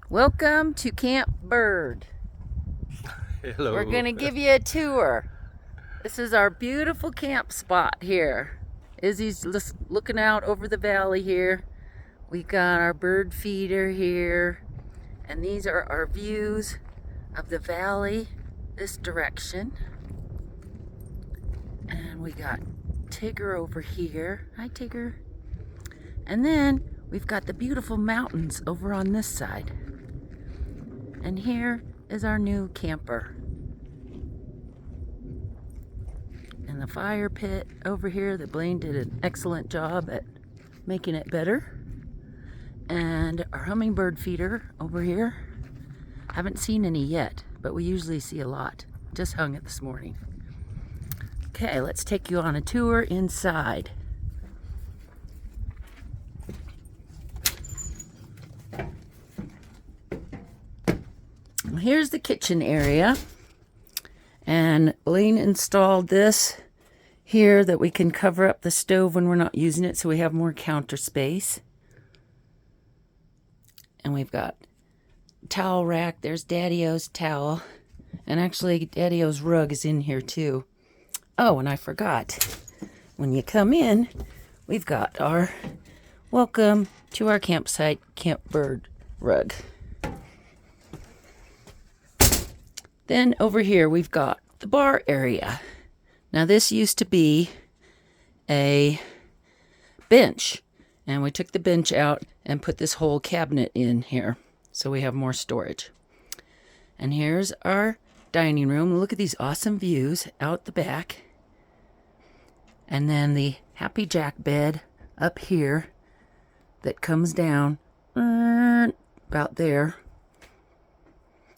Welcome to Camp Bird. Hello. We're going to give you a tour. This is our beautiful camp spot here. Izzy's looking out over the valley here. We got our bird feeder here. And these are our views of the valley this direction. And we got Tigger over here. Hi, Tigger. And then we've got the beautiful mountains over on this side. And here is our new camper. And the fire pit over here that Blaine did an excellent job at making it better. And our hummingbird feeder over here. Haven't seen any yet, but we usually see a lot. Just hung it this morning. Okay, let's take you on a tour inside. Here's the kitchen area, and Blaine installed this here that we can cover up the stove when we're not using it, so we have more counter space. And we've got towel rack. There's Daddy-O's towel, and actually Daddy-O's rug is in here too. Oh, and I forgot, when you come in, we've got our welcome to our campsite Camp Bird rug. Then over here we've got the bar area. Now this used to be a bench, and we took the bench out and put this whole cabinet in here so we have more storage. And here's our dining room. Look at these awesome views out the back. And then the Happy Jack bed up here that comes down about there.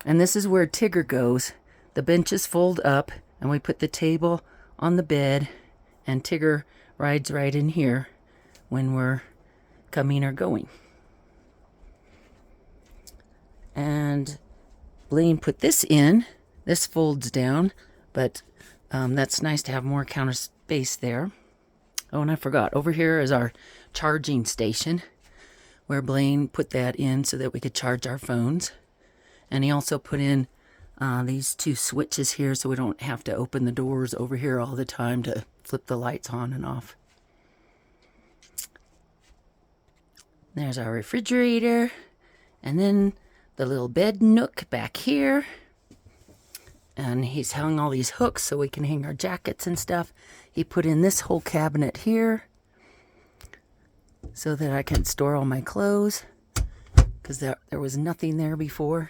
And this is where Tigger goes. The benches fold up, and we put the table on the bed, and Tigger rides right in here when we're coming or going. And Blaine put this in. This folds down, but that's nice to have more counter space there. Oh, and I forgot, over here is our charging station, where Blaine put that in so that we could charge our phones. And he also put in these two switches here so we don't have to open the doors over here all the time to flip the lights on and off. There's our refrigerator. And then the little bed nook back here. And he's hung all these hooks so we can hang our jackets and stuff. He put in this whole cabinet here so that I can store all my clothes, because there was nothing there before.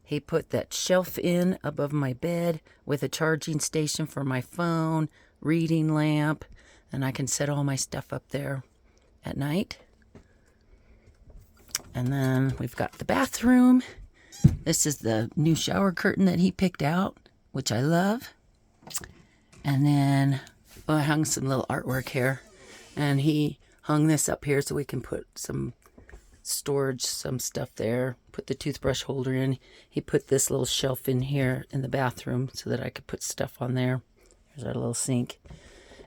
He put that shelf in above my bed with a charging station for my phone, reading lamp, and I can set all my stuff up there at night. And then we've got the bathroom. This is the new shower curtain that he picked out, which I love. And then I hung some little artwork here, and he hung this up here so we can put some storage, some stuff there, put the toothbrush holder in. He put this little shelf in here in the bathroom so that I could put stuff on there. There's our little sink.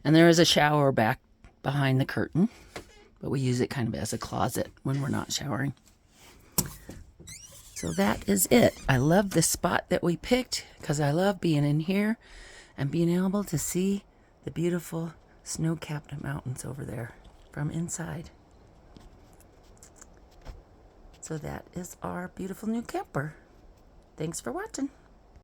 And there is a shower back behind the curtain, but we use it kind of as a closet when we're not showering. So that is it. I love this spot that we picked because I love being in here and being able to see the beautiful snow-capped mountains over there from inside. So that is our beautiful new camper. Thanks for watching.